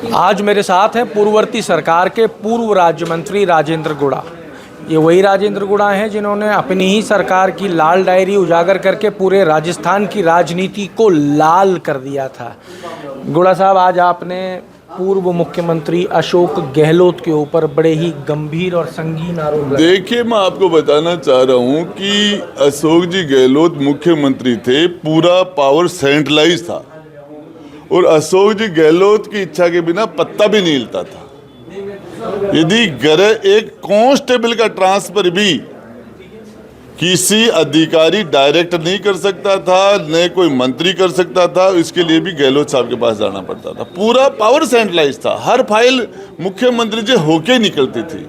आज मेरे साथ हैं पूर्ववर्ती सरकार के पूर्व राज्य मंत्री राजेंद्र गुड़ा। ये वही राजेंद्र गुड़ा हैं जिन्होंने अपनी ही सरकार की लाल डायरी उजागर करके पूरे राजस्थान की राजनीति को लाल कर दिया था। गुड़ा साहब, आज आपने पूर्व मुख्यमंत्री अशोक गहलोत के ऊपर बड़े ही गंभीर और संगीन आरोप लगाए। देखिए, मैं आपको बताना चाह रहा हूं कि अशोक जी गहलोत मुख्यमंत्री थे, पूरा पावर सेंट्रलाइज था और अशोक जी गहलोत की इच्छा के बिना पत्ता भी नहीं हिलता था। यदि एक कांस्टेबल का ट्रांसफर भी किसी अधिकारी डायरेक्ट नहीं कर सकता था, न कोई मंत्री कर सकता था, इसके लिए भी गहलोत साहब के पास जाना पड़ता था। पूरा पावर सेंट्रलाइज था, हर फाइल मुख्यमंत्री जी होके निकलती थी।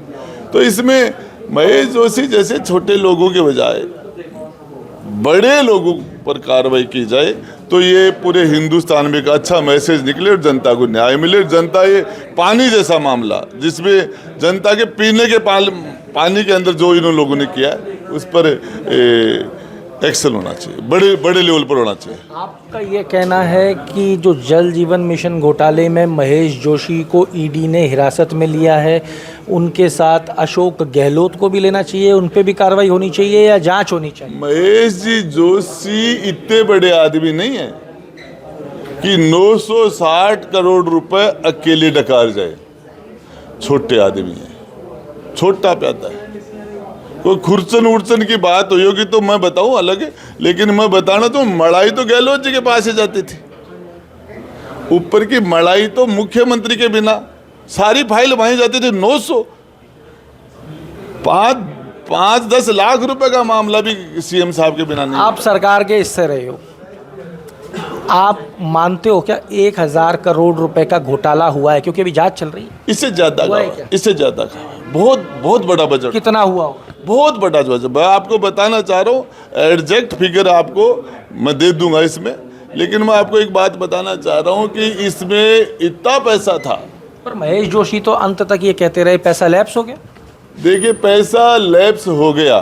तो इसमें महेश जोशी जैसे छोटे लोगों के बजाय बड़े लोगों पर कार्रवाई की जाए तो ये पूरे हिंदुस्तान में एक अच्छा मैसेज निकले और जनता को न्याय मिले। जनता, ये पानी जैसा मामला जिसमें जनता के पीने के पानी के अंदर जो इन लोगों ने किया उस पर एक्शन होना चाहिए, बड़े लेवल पर होना चाहिए। आपका ये कहना है कि जो जल जीवन मिशन घोटाले में महेश जोशी को ईडी ने हिरासत में लिया है, उनके साथ अशोक गहलोत को भी लेना चाहिए, उन पे भी कार्रवाई होनी चाहिए या जांच होनी चाहिए? महेश जी जोशी इतने बड़े आदमी नहीं है कि 960 करोड़ रुपए अकेले डकार जाए। छोटे आदमी है, छोटा प्यादा है। कोई खुरचन उड़चन की बात हुई होगी तो मैं बताऊं अलग है, लेकिन मैं बताना तो मड़ाई तो गहलोत जी के पास ही जाती थी। ऊपर की मड़ाई तो मुख्यमंत्री के बिना सारी फाइल वहीं जाती थी। 5-10 लाख रुपए का मामला भी सीएम साहब के बिना नहीं। आप सरकार के हिस्से रहे हो, आप मानते हो क्या 1000 करोड़ रुपए का घोटाला हुआ है? क्योंकि अभी जांच चल रही है। इससे ज्यादा का, इससे ज्यादा का बहुत बड़ा बजट। कितना हुआ हो? बहुत बड़ा बजट। मैं आपको बताना चाह रहा हूँ, एग्जैक्ट फिगर आपको मैं दे दूंगा इसमें, लेकिन मैं आपको एक बात बताना चाह रहा हूँ कि इसमें इतना पैसा था। पर महेश जोशी तो अंत तक ये कहते रहे पैसा लैप्स हो गया। देखिए, पैसा लैप्स हो गया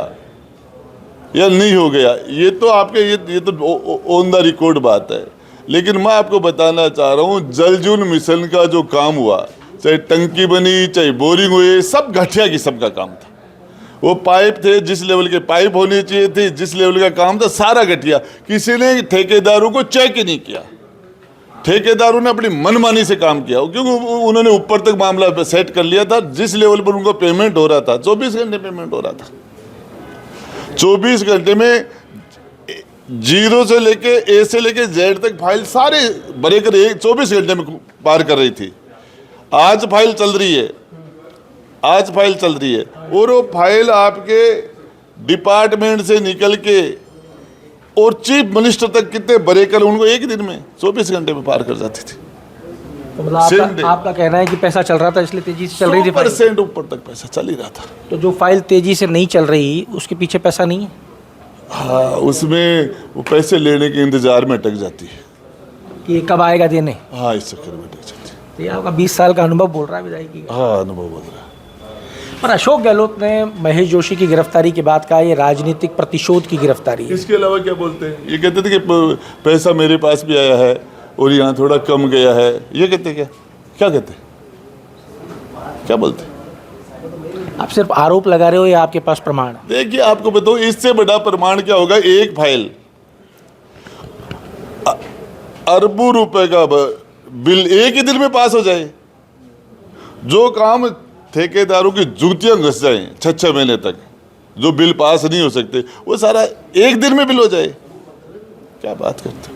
या नहीं हो गया, ये तो आपके ये तो ऑन द रिकॉर्ड बात है। लेकिन मैं आपको बताना चाह रहा हूँ, जल जीवन मिशन का जो काम हुआ, चाहे टंकी बनी, चाहे बोरिंग हुई, सब घटिया की सबका काम था। वो पाइप थे, जिस लेवल के पाइप होने चाहिए थे, जिस लेवल का काम था, सारा घटिया। किसी ने ठेकेदारों को चेक ही नहीं किया। ठेकेदारों ने अपनी मनमानी से काम किया, क्योंकि उन्होंने ऊपर तक मामला सेट कर लिया था। जिस लेवल पर उनको पेमेंट हो रहा था, 24 घंटे पेमेंट हो रहा था। 24 घंटे में जीरो से लेके ए से लेके जेड तक फाइल सारे बड़े कर 24 घंटे में पार कर रही थी। आज फाइल चल रही है, और वो फाइल आपके डिपार्टमेंट से निकल के और चीफ मिनिस्टर तक कितने बड़े कर, उनको एक दिन में 24 घंटे में पार कर जाती थी। तो मतलब आपका कहना है कि पैसा चल रहा था, इसलिए तेजी से चल रही थी। 100% ऊपर तक पैसा चल ही रहा था। तो जो फाइल तेजी से नहीं चल रही, उसके पीछे पैसा नहीं है? हाँ, उसमें वो पैसे लेने के इंतजार में अटक जाती है कि कब आएगा देने। हाँ, इस चक्कर में अटक जाती है। तो ये आपका 20 साल का अनुभव बोल रहा है विधायकी का। हाँ, अनुभव बोल रहा है। पर अशोक गहलोत ने महेश जोशी की गिरफ्तारी के बाद कहा ये राजनीतिक प्रतिशोध की गिरफ्तारी है। इसके अलावा क्या बोलते हैं? ये कहते थे कि पैसा मेरे पास भी आया है और यहाँ थोड़ा कम गया है। ये कहते क्या कहते, क्या बोलते? आप सिर्फ आरोप लगा रहे हो या आपके पास प्रमाण? देखिए, आपको बताओ, इससे बड़ा प्रमाण क्या होगा? एक फाइल अरबों रुपए का बिल एक ही दिन में पास हो जाए। जो काम ठेकेदारों की जुतियां घस जाए 6-6 महीने तक, जो बिल पास नहीं हो सकते, वो सारा एक दिन में बिल हो जाए। क्या बात करते?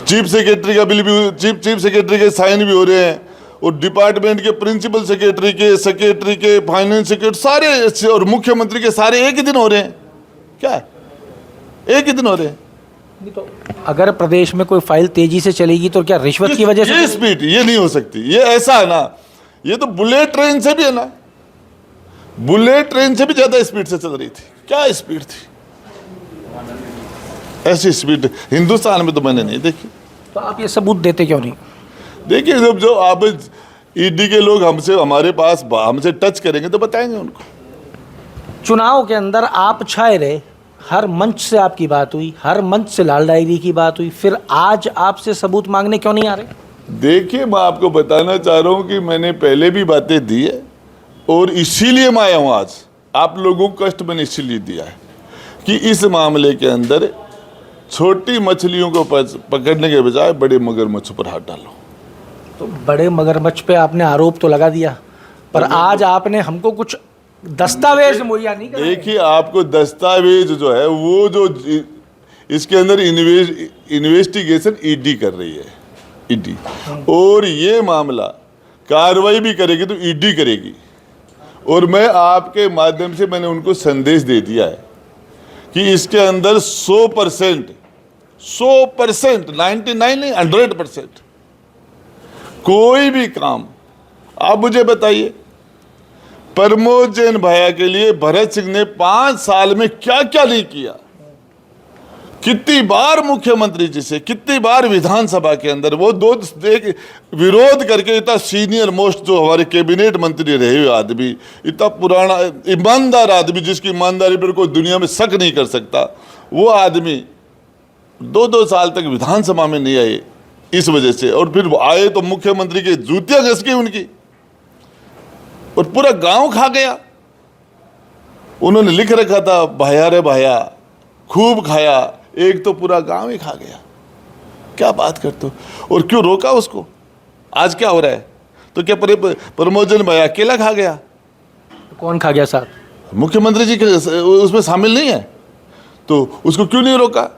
चीफ सेक्रेटरी का बिल भी, चीफ सेक्रेटरी के साइन भी हो रहे हैं, और डिपार्टमेंट के प्रिंसिपल सेक्रेटरी के फाइनेंस सेक्रेटरी सारे, और मुख्यमंत्री के सारे एक ही दिन हो रहे हैं। क्या एक ही दिन हो रहे हैं? तो अगर प्रदेश में कोई फाइल तेजी से चलेगी तो क्या रिश्वत की वजह से? ये स्पीड ये नहीं हो सकती। ये ऐसा है ना, ये तो बुलेट ट्रेन से भी है ना, बुलेट ट्रेन से भी ज्यादा स्पीड से चल रही थी। क्या स्पीड थी? ऐसी स्पीड हिंदुस्तान में तो मैंने नहीं देखी। तो आप ये सबूत देते क्यों नहीं? देखिए, जब जो आप ईडी के लोग हमसे टच करेंगे तो बताएंगे उनको। चुनाव के अंदर आप छाए रहे, हर मंच से आपकी बात हुई, हर मंच से लाल डायरी की बात हुई, फिर आज आपसे सबूत मांगने क्यों नहीं आ रहे? देखिए, मैं आपको बताना चाह रहा हूं कि मैंने पहले भी बातें दी है और इसीलिए मैं आया हूं आज। आप लोगों को कष्ट मैंने इसीलिए दिया है कि इस मामले के अंदर छोटी मछलियों को पकड़ने के बजाय बड़े मगरमच्छ पर हाथ डालो। तो बड़े मगरमच्छ पे आपने आरोप तो लगा दिया, पर आज आपने हमको कुछ दस्तावेज मुहैया नहीं कराए। देखिए, आपको दस्तावेज जो है वो जो इसके अंदर इन्वेस्टिगेशन ईडी कर रही है, ईडी, और ये मामला कार्रवाई भी करेगी तो ईडी करेगी। और मैं आपके माध्यम से मैंने उनको संदेश दे दिया है कि इसके अंदर 100%, 99 नहीं 100% कोई भी काम। आप मुझे बताइए, प्रमोद जैन भैया के लिए भरत सिंह ने 5 साल में क्या क्या नहीं किया, कितनी बार मुख्यमंत्री जी से, कितनी बार विधानसभा के अंदर वो विरोध करके, इतना सीनियर मोस्ट जो हमारे कैबिनेट मंत्री रहे हुए आदमी, इतना पुराना ईमानदार आदमी जिसकी ईमानदारी पर कोई दुनिया में शक नहीं कर सकता, वो आदमी 2-2 साल तक विधानसभा में नहीं आए इस वजह से। और फिर आए तो मुख्यमंत्री की जूतियां घस गई उनकी और पूरा गांव खा गया। उन्होंने लिख रखा था भाया रे भाया, खूब खाया, एक तो पूरा गांव ही खा गया। क्या बात करते हो? और क्यों रोका उसको? आज क्या हो रहा है? तो क्या प्रमोद जैन भाई अकेला खा गया? तो कौन खा गया साहब? मुख्यमंत्री जी उसमें शामिल नहीं है, तो उसको क्यों नहीं रोका?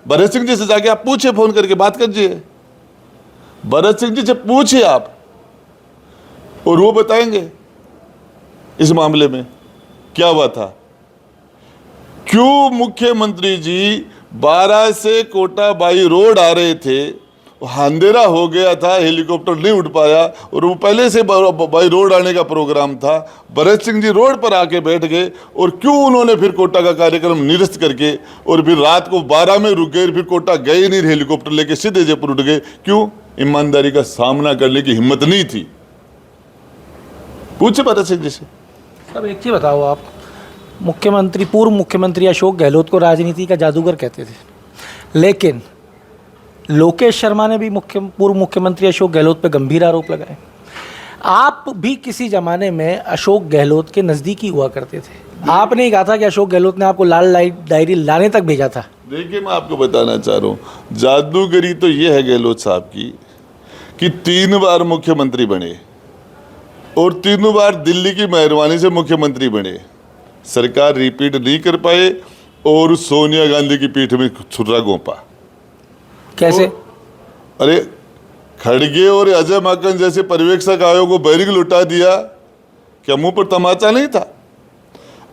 भरत सिंह जी से जाके आप पूछे, फोन करके बात कीजिए, भरत सिंह जी से पूछिए आप, और वो बताएंगे इस मामले में क्या हुआ था। क्यों मुख्यमंत्री जी 12 से कोटा बाई रोड आ रहे थे, अंधेरा हो गया था, हेलीकॉप्टर नहीं उठ पाया, और वो पहले से बाई रोड आने का प्रोग्राम था, भरत सिंह जी रोड पर आके बैठ गए, और क्यों उन्होंने फिर कोटा का कार्यक्रम निरस्त करके और फिर रात को 12 में रुक गए, फिर कोटा गए नहीं, हेलीकॉप्टर लेके सीधे जयपुर उठ गए? क्यों? ईमानदारी का सामना करने की हिम्मत नहीं थी। पूछे भरत सिंह जी से। अब एक चीज़ बताओ, आप मुख्यमंत्री, पूर्व मुख्यमंत्री अशोक गहलोत को राजनीति का जादूगर कहते थे, लेकिन लोकेश शर्मा ने भी पूर्व मुख्यमंत्री अशोक गहलोत पर गंभीर आरोप लगाए। आप भी किसी जमाने में अशोक गहलोत के नज़दीकी हुआ करते थे। आपने ही कहा था कि अशोक गहलोत ने आपको लाल डायरी लाने तक भेजा था। देखिए, मैं आपको बताना चाह रहा हूँ, जादूगरी तो ये है गहलोत साहब की कि 3 बार मुख्यमंत्री बने और 3 बार दिल्ली की मेहरबानी से मुख्यमंत्री बने, सरकार रिपीट नहीं कर पाए और सोनिया गांधी की पीठ में छुरा घोंपा। कैसे? अरे, खड़गे और अजय माकन जैसे पर्यवेक्षक आयोग को बैरिक लुटा दिया, क्या मुंह पर तमाचा नहीं था?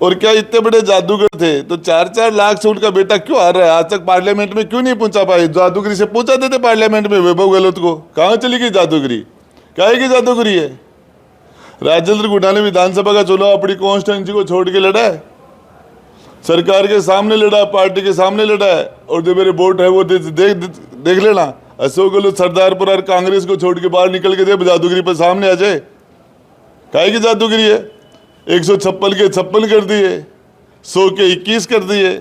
और क्या इतने बड़े जादूगर थे तो 4-4 लाख से उनका बेटा क्यों आ रहा है? आज तक पार्लियामेंट में क्यों नहीं पहुंचा पाए? जादूगरी से पहुंचा देते पार्लियामेंट में वैभव गहलोत को। कहाँ चली गई जादूगरी? काहे की जादूगरी है? राजेंद्र गुढ़ा ने विधानसभा का चुनाव अपनी कॉन्स्टिट्यूंसी को छोड़ के लड़ा है, सरकार के सामने लड़ा है, पार्टी के सामने लड़ा है, और जो मेरे वोट है वो देख लेना। अशोक गहलोत सरदारपुर और कांग्रेस को छोड़ के बाहर निकल के दे, जादूगरी पर सामने आ जाए। काहे की जादूगरी है? 156 के 56 कर दिए, 100 के 21 कर दिए,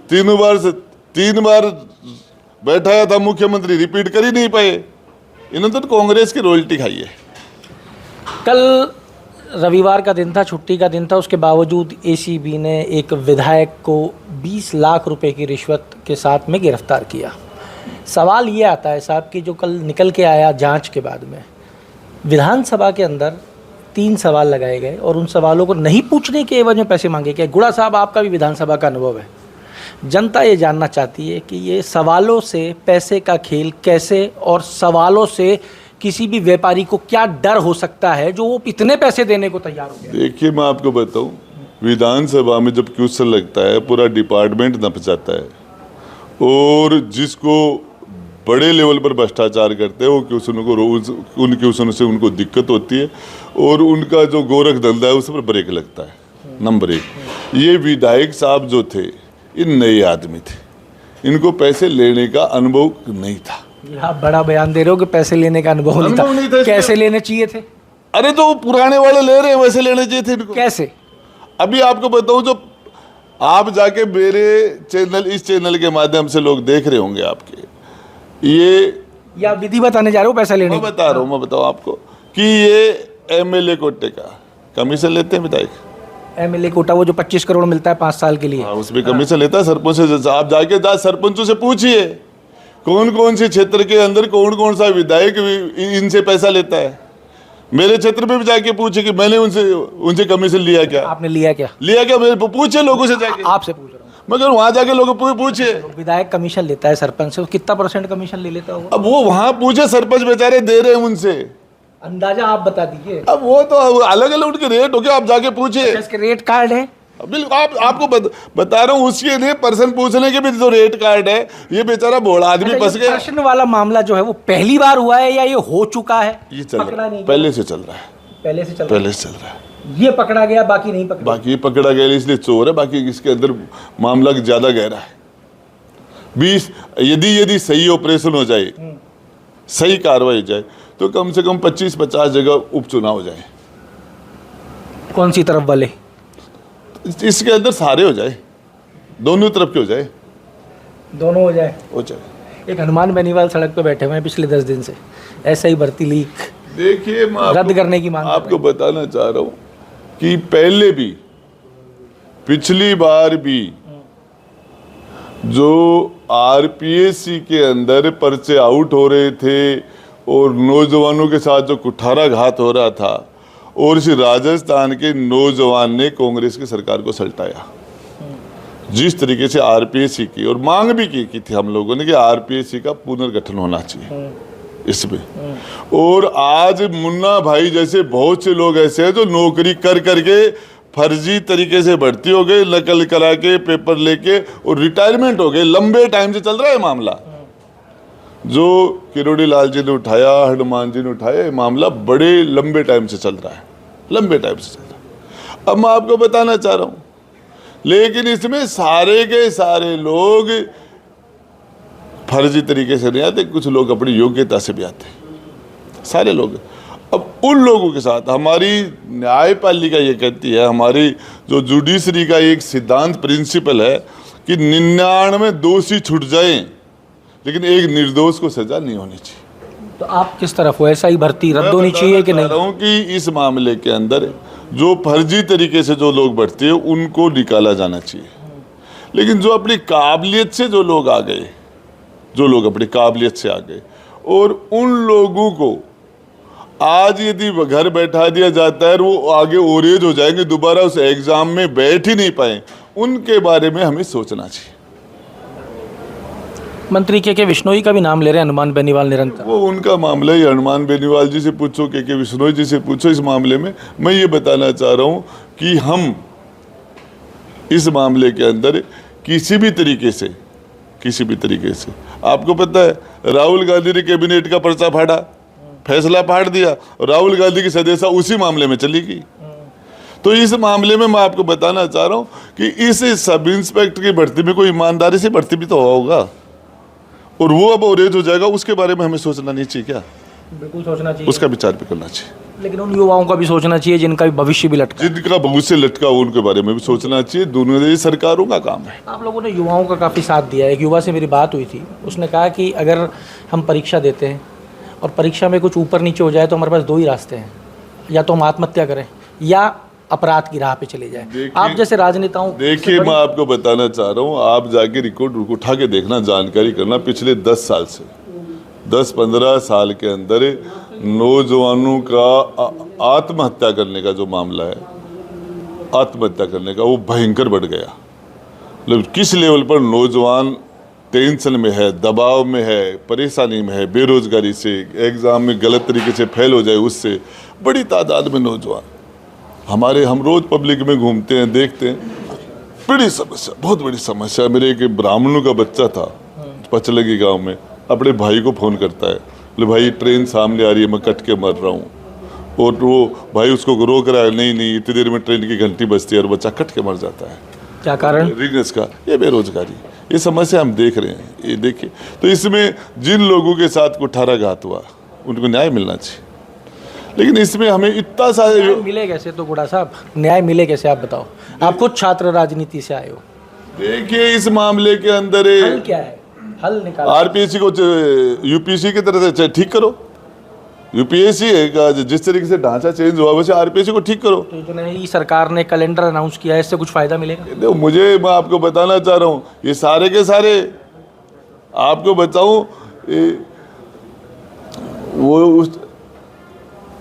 3 बार बैठाया था मुख्यमंत्री, रिपीट कर ही नहीं पाए। इन्होंने तो कांग्रेस की रॉयल्टी खाई है। कल रविवार का दिन था, छुट्टी का दिन था, उसके बावजूद एसीबी ने एक विधायक को 20 लाख रुपए की रिश्वत के साथ में गिरफ्तार किया। सवाल ये आता है साहब कि जो कल निकल के आया जांच के बाद में, विधानसभा के अंदर 3 सवाल लगाए गए और उन सवालों को नहीं पूछने के एवज में पैसे मांगे गए। गुड़ा साहब, आपका भी विधानसभा का अनुभव है, जनता ये जानना चाहती है कि ये सवालों से पैसे का खेल कैसे, और सवालों से किसी भी व्यापारी को क्या डर हो सकता है जो वो इतने पैसे देने को तैयार हो गया? देखिए, मैं आपको बताऊं, विधानसभा में जब क्वेश्चन लगता है पूरा डिपार्टमेंट नप जाता है, और जिसको बड़े लेवल पर भ्रष्टाचार करते हैं वो क्वेश्चनों को उन क्वेश्चनों से उनको दिक्कत होती है, और उनका जो गोरख धंधा है उस पर ब्रेक लगता है। नंबर 1, ये विधायक साहब जो थे, ये नए आदमी थे, इनको पैसे लेने का अनुभव नहीं था। आप बड़ा बयान दे रहे हो कि पैसे लेने का अनुभव नहीं था। कैसे लेने चाहिए थे? अरे, तो वो पुराने वाले ले रहे हैं, वैसे लेने चाहिए थे इनको। कैसे? अभी आपको बताऊं, जो आप जाके मेरे चैनल, इस चैनल के माध्यम से लोग देख रहे होंगे आपके, ये या विधि बताने जा रहे हो पैसा लेने मैं की? बता रहा हूँ, मैं बताऊँ आपको कि ये MLA कोटे का कमीशन लेते हैं विधायक। MLA कोटा वो जो 25 करोड़ मिलता है 5 साल के लिए। हाँ, उसमें कमीशन लेता है सरपंच से। आप जाके सरपंचों से पूछिए कौन कौन से क्षेत्र के अंदर कौन कौन सा विधायक इनसे पैसा लेता है। मेरे क्षेत्र में भी जाके पूछे कि मैंने उनसे कमीशन लिया क्या। आपने लिया क्या? मेरे पूछे लोगों से जाके। आपसे पूछ रहा हूँ। मगर वहां जाके लोगों पूछे। विधायक कमीशन लेता है सरपंच से, कितना % कमीशन ले लेता होगा? अब वो वहां पूछे, सरपंच बेचारे दे रहे हैं उनसे, अंदाजा आप बता दीजिए। अब वो तो अलग अलग उनके रेट हो गया, आप जाके पूछिए। इसके रेट कार्ड है? बिल्कुल, आपको बता रहा हूँ, उसके लिए पर्सन पूछने के भी तो रेट कार्ड है। ये बेचारा भोला आदमी फंस गया। प्रश्न वाला मामला जो है वो पहली बार हुआ है या ये हो चुका है? ये चल रहा है, पहले से चल रहा है। पहले से चल रहा है। ये पकड़ा गया, बाकी नहीं पकड़ा। बाकी पकड़ा गया इसलिए चोर है, बाकी इसके अंदर मामला ज्यादा गहरा है। 20 यदि सही ऑपरेशन हो जाए, सही कार्रवाई हो जाए, तो कम से कम 25-50 जगह उपचुनाव हो जाए। कौन सी तरफ वाले? इसके अंदर सारे हो जाए, दोनों तरफ के हो जाए। दोनों हो जाए। एक हनुमान बेनीवाल सड़क पे बैठे हुए हैं पिछले 10 दिन से, ऐसा ही भर्ती लीक देखिए, मैं रद्द करने की मांग आपको बताना चाह रहा हूँ कि पहले भी, पिछली बार भी जो RPSC के अंदर पर्चे आउट हो रहे थे और नौजवानों के साथ जो कुठाराघात हो रहा था, और इस राजस्थान के नौजवान ने कांग्रेस की सरकार को सल्टाया। जिस तरीके से RPSC की और मांग भी की थी हम लोगों ने कि RPSC का पुनर्गठन होना चाहिए इसमें, और आज मुन्ना भाई जैसे बहुत से लोग ऐसे हैं जो नौकरी कर करके फर्जी तरीके से भर्ती हो गए, नकल करा के पेपर लेके, और रिटायरमेंट हो गए। लंबे टाइम से चल रहा है मामला, जो किरोड़ी लाल जी ने उठाया, हनुमान जी ने उठाया, ये मामला बड़े लंबे टाइम से चल रहा है, लंबे टाइम से चल रहा है। अब मैं आपको बताना चाह रहा हूँ, लेकिन इसमें सारे के सारे लोग फर्जी तरीके से नहीं आते, कुछ लोग अपनी योग्यता से भी आते, सारे लोग। अब उन लोगों के साथ हमारी न्यायपालिका ये कहती है, हमारी जो जुडिशरी का एक सिद्धांत प्रिंसिपल है कि 99 दोषी छूट जाएं, लेकिन एक निर्दोष को सजा नहीं होनी चाहिए। तो आप किस तरफ हो? ऐसा ही भर्ती रद्द होनी चाहिए कि नहीं? मैं बता रहा हूं कि इस मामले के अंदर जो फर्जी तरीके से जो लोग बढ़ते हैं उनको निकाला जाना चाहिए, लेकिन जो अपनी काबिलियत से जो लोग आ गए, जो लोग अपनी काबिलियत से आ गए, और उन लोगों को आज यदि घर बैठा दिया जाता है, वो आगे ओरेज हो जाएंगे, दोबारा उस एग्जाम में बैठ ही नहीं पाए, उनके बारे में हमें सोचना चाहिए। मंत्री के विश्नोई का भी नाम ले रहे हैं हनुमान बेनीवाल निरंतर। वो उनका मामला है, हनुमान बेनीवाल जी से पूछो, के विश्नोई जी से पूछो। इस मामले में मैं ये बताना चाह रहा हूँ कि हम इस मामले के अंदर किसी भी तरीके से आपको पता है राहुल गांधी ने कैबिनेट का पर्चा फाड़ा, फैसला फाड़ दिया, और राहुल गांधी की सदस्यता उसी मामले में चली गई। तो इस मामले में मैं आपको बताना चाह रहा हूँ कि इस सब इंस्पेक्टर की भर्ती में कोई ईमानदारी से भर्ती भी तो होगा, और वो अब ओरेज हो जाएगा, उसके बारे में हमें सोचना नहीं चाहिए क्या? बिल्कुल सोचना चाहिए, उसका विचार भी करना चाहिए। लेकिन उन युवाओं का भी सोचना चाहिए जिनका भी भविष्य भी लटका, जिनका भविष्य लटका हो, उनके बारे में भी सोचना चाहिए। दोनों ये सरकारों का काम है। आप लोगों ने युवाओं का काफ़ी साथ दिया है। एक युवा से मेरी बात हुई थी, उसने कहा कि अगर हम परीक्षा देते हैं और परीक्षा में कुछ ऊपर नीचे हो जाए तो हमारे पास 2 ही रास्ते हैं, या तो हम आत्महत्या करें या अपराध की राह पे चले जाए। आप जैसे राजनेताओं, देखिए मैं आपको बताना चाह रहा हूँ, आप जाके रिकॉर्ड उठा के देखना, जानकारी करना, पिछले 10 साल से 10-15 साल के अंदर नौजवानों का आत्महत्या करने का जो मामला है, आत्महत्या करने का, वो भयंकर बढ़ गया। मतलब किस लेवल पर नौजवान टेंशन में है, दबाव में है, परेशानी में है, बेरोजगारी से, एग्जाम में गलत तरीके से फेल हो जाए, उससे बड़ी तादाद में नौजवान हम रोज पब्लिक में घूमते हैं, देखते हैं, बड़ी समस्या, बहुत बड़ी समस्या। मेरे एक ब्राह्मणों का बच्चा था पचलगी गांव में, अपने भाई को फ़ोन करता है, बोले भाई ट्रेन सामने आ रही है, मैं कट के मर रहा हूँ, और वो भाई उसको रोक रहा है, नहीं इतनी देर में ट्रेन की घंटी बजती है, और बच्चा कट के मर जाता है। क्या कारण? रिगनेस का, ये बेरोजगारी, ये समस्या हम देख रहे हैं। ये देखिए, तो इसमें जिन लोगों के साथ कुठाराघात हुआ उनको न्याय मिलना चाहिए, लेकिन इसमें हमें इतना सारे मिले कैसे? तो गुड़ा साहब, न्याय मिले कैसे आप बताओ? आप खुद छात्र राजनीति से आए हो। देखिए, इस मामले के अंदर क्या है? हल निकाला। आरपीएससी को यूपीएससी की तरह से ठीक करो। यूपीएससी का जिस तरीके से ढांचा चेंज हुआ वैसे आरपीएससी को ठीक करो। तो जो नई सरकार ने कैलेंडर अनाउंस किया है, इससे कुछ फायदा मिलेगा? देखो मैं आपको बताना चाह रहा हूँ, ये सारे के सारे आपको बताऊं,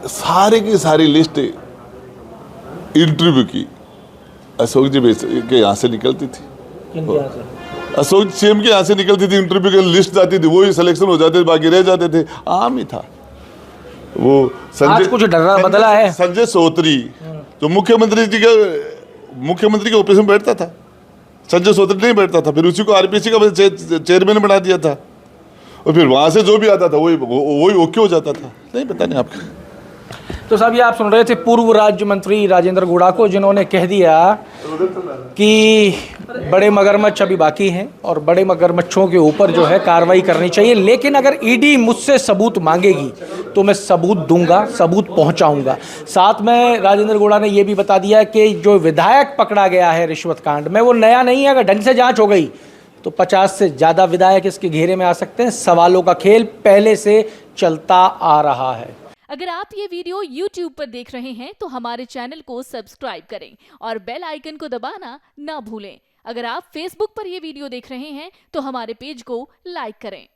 सारे की सारी लिस्ट इंटरव्यू की अशोक जी के यहाँ से निकलती थी। किनके यहाँ से? अशोक सीएम के यहाँ से निकलती थी, इंटरव्यू की लिस्ट जाती थी, वही सिलेक्शन हो जाते थे, बाकी रह जाते थे, आम ही था वो। आज कुछ डरा बदला है? संजय सोत्री जो मुख्यमंत्री के ऑफिस में बैठता था, संजय सोत्री नहीं बैठता था, फिर उसी को आरपीएससी का चेयरमैन बना दिया था, और फिर वहां से जो भी आता था वही ओके हो जाता था। नहीं पता नहीं आपका। तो साहब ये आप सुन रहे थे पूर्व राज्य मंत्री राजेंद्र गुड़ा को, जिन्होंने कह दिया कि बड़े मगरमच्छ अभी बाकी हैं और बड़े मगरमच्छों के ऊपर जो है कार्रवाई करनी चाहिए, लेकिन अगर ईडी मुझसे सबूत मांगेगी तो मैं सबूत दूंगा, सबूत पहुंचाऊंगा। साथ में राजेंद्र गुड़ा ने यह भी बता दिया कि जो विधायक पकड़ा गया है रिश्वत कांड में वो नया नहीं है, अगर ढंग से जांच हो गई तो 50 से ज़्यादा विधायक इसके घेरे में आ सकते हैं। सवालों का खेल पहले से चलता आ रहा है। अगर आप ये वीडियो YouTube पर देख रहे हैं तो हमारे चैनल को सब्सक्राइब करें और बेल आइकन को दबाना ना भूलें। अगर आप Facebook पर ये वीडियो देख रहे हैं तो हमारे पेज को लाइक करें।